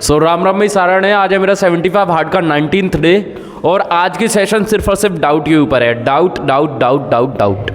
सो राम राम भाई सारा ने आज है मेरा 75 हार्ड का 19th डे और आज की सेशन सिर्फ और सिर्फ डाउट के ऊपर है। Doubt doubt doubt doubt doubt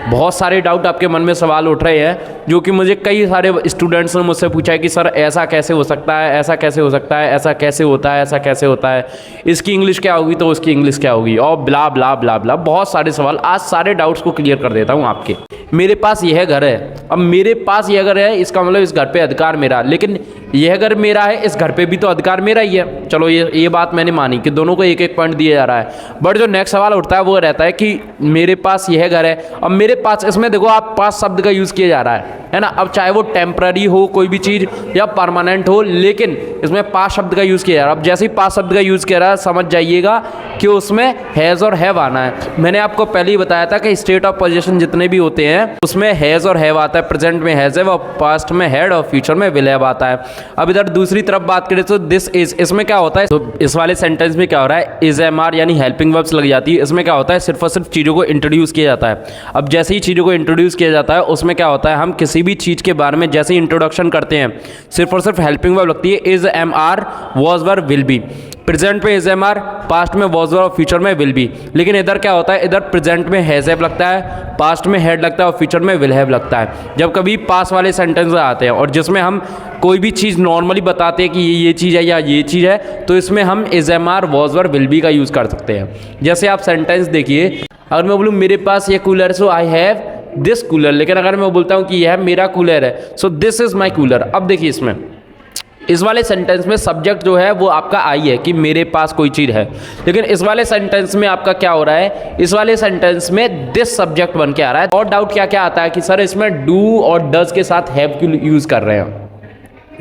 बहुत सारे डाउट आपके मन में सवाल उठ रहे हैं जो कि मुझे कई सारे स्टूडेंट्स ने मुझसे पूछा है कि सर ऐसा कैसे हो सकता है, ऐसा कैसे हो सकता है, ऐसा कैसे होता है, ऐसा कैसे होता है, इसकी इंग्लिश क्या होगी तो उसकी इंग्लिश क्या होगी और ब्ला ब्ला ब्ला ब्ला बहुत सारे सवाल। आज सारे डाउट्स को क्लियर कर देता हूँ आपके। मेरे पास यह घर है, अब मेरे पास यह घर है इसका मतलब इस घर पे अधिकार मेरा, लेकिन यह घर मेरा है इस घर पे भी तो अधिकार मेरा ही है। चलो ये बात मैंने मानी कि दोनों को एक एक पॉइंट दिया जा रहा है, बट जो नेक्स्ट सवाल उठता है वो रहता है कि मेरे पास यह घर है, अब मेरे पास, इसमें देखो आप पास शब्द का यूज़ किया जा रहा है ना। अब चाहे वो टेम्पररी हो कोई भी चीज़ या परमानेंट हो, लेकिन इसमें पास शब्द का यूज़ किया जा रहा है। अब जैसे ही पास शब्द का यूज़ किया रहा है समझ जाइएगा कि उसमें हैज़ और हैव आना है। मैंने आपको पहले ही बताया था कि स्टेट ऑफ पोजीशन जितने भी होते हैं उसमें हैज़ और हैव आता है। प्रेजेंट में हैज़ है और पास्ट में हैड और फ्यूचर में विल हैव आता है। अब इधर दूसरी तरफ बात करें तो दिस इज, इसमें क्या होता है, तो इस वाले सेंटेंस में क्या हो रहा है, इज एम आर यानी हेल्पिंग वर्ब्स लग जाती है। इसमें क्या होता है, सिर्फ और सिर्फ चीज़ों को इंट्रोड्यूस किया जाता है। अब जैसे ही चीज़ों को इंट्रोड्यूस किया जाता है उसमें क्या होता है, हम किसी भी चीज़ के बारे में जैसे ही इंट्रोडक्शन करते हैं सिर्फ और सिर्फ हेल्पिंग वर्ब लगती है। Is am are, was were, will be. Present में इज एम आर, पास्ट में वॉज वर्ब और फ्यूचर में विल बी। लेकिन इधर क्या होता है, इधर प्रेजेंट में हैज हैव लगता है, पास्ट में हैड लगता है और फ्यूचर में विल हैव लगता है जब कभी पास वाले सेंटेंस आते हैं। और जिसमें हम कोई भी चीज़ नॉर्मली बताते हैं कि ये चीज़ है या ये चीज़ है तो इसमें हम is am are, was were, will be का यूज़ कर सकते हैं। जैसे आप सेंटेंस देखिए, अगर मैं बोलूँ मेरे पास ये cooler, so I have this cooler. लेकिन अगर मैं बोलता हूँ कि यह मेरा कूलर है, so this is my cooler. अब देखिए इसमें इस वाले सेंटेंस में सब्जेक्ट जो है वो आपका आई है कि मेरे पास कोई चीज़ है, लेकिन इस वाले सेंटेंस में आपका क्या हो रहा है, इस वाले सेंटेंस में दिस सब्जेक्ट बन के आ रहा है। और डाउट क्या क्या आता है कि सर इसमें डू और डज के साथ हैव क्यों यूज़ कर रहे हैं।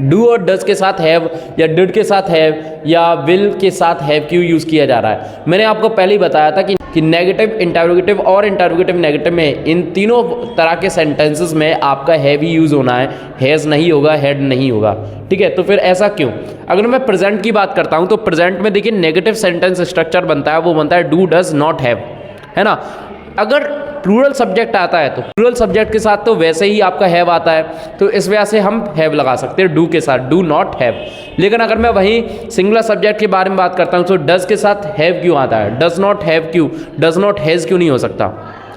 डू और डज के साथ हैव या डिड के साथ हैव या विल के साथ हैव क्यों यूज़ किया जा रहा है। मैंने आपको पहले ही बताया था कि नेगेटिव, इंटरोगेटिव और इंटरोगेटिव नेगेटिव में इन तीनों तरह के सेंटेंसेस में आपका हैव ही यूज़ होना है, हैज़ नहीं होगा, हैड नहीं होगा। ठीक है, तो फिर ऐसा क्यों। अगर मैं प्रेजेंट की बात करता हूँ तो प्रेजेंट में देखिए नेगेटिव सेंटेंस स्ट्रक्चर बनता है, वो बनता है डू डज नॉट हैव, है ना। अगर प्लूरल सब्जेक्ट आता है तो प्लूरल सब्जेक्ट के साथ तो वैसे ही आपका हैव आता है, तो इस वजह से हम हैव लगा सकते हैं डू के साथ, डू नॉट हैव। लेकिन अगर मैं वहीं सिंगुलर सब्जेक्ट के बारे में बात करता हूँ तो डज के साथ हैव क्यों आता है, डज नॉट हैव क्यों, डज नॉट हैज़ क्यों नहीं हो सकता,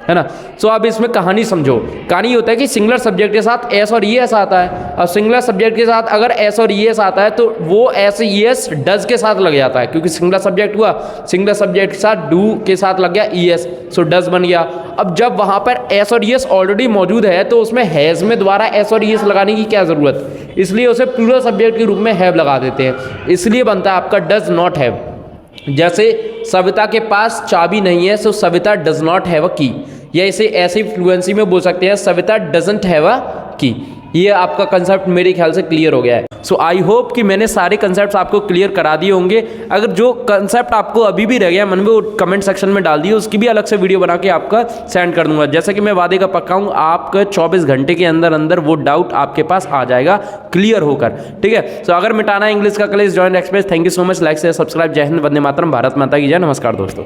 है ना। सो अब इसमें कहानी समझो। कहानी होता है कि सिंगुलर सब्जेक्ट के साथ एस और ई एस आता है, और सिंगुलर सब्जेक्ट के साथ अगर एस और ई एस आता है तो वो एस ई एस डज के साथ लग जाता है, क्योंकि सिंगुलर सब्जेक्ट हुआ, सिंगुलर सब्जेक्ट के साथ डू के साथ लग गया ई एस, सो डज बन गया। अब जब वहाँ पर एस और ई एस ऑलरेडी मौजूद है तो उसमें हैज़ में दोबारा एस और ई एस लगाने की क्या ज़रूरत, इसलिए उसे प्लूरल सब्जेक्ट के रूप में हैव लगा देते हैं, इसलिए बनता है आपका डज नॉट हैव। जैसे सविता के पास चाबी नहीं है, so Savita does not have a key, या इसे ऐसी फ्लुएंसी में बोल सकते हैं सविता डजंट हैव अ की। ये आपका कंसेप्ट मेरे ख्याल से क्लियर हो गया है। सो आई होप कि मैंने सारे कंसेप्ट आपको क्लियर करा दिए होंगे। अगर जो कंसेप्ट आपको अभी भी रह गया मन में वो कमेंट सेक्शन में डाल दिए, उसकी भी अलग से वीडियो बना के आपका सेंड कर दूंगा। जैसे कि मैं वादे का पक्का हूँ आपका 24 घंटे के अंदर अंदर वो डाउट आपके पास आ जाएगा क्लियर होकर। ठीक है, सो अगर मिटाना इंग्लिश का class join express. Thank you so much, like share subscribe. जय हिंद, वंदे मातरम, भारत माता की जय। नमस्कार दोस्तों।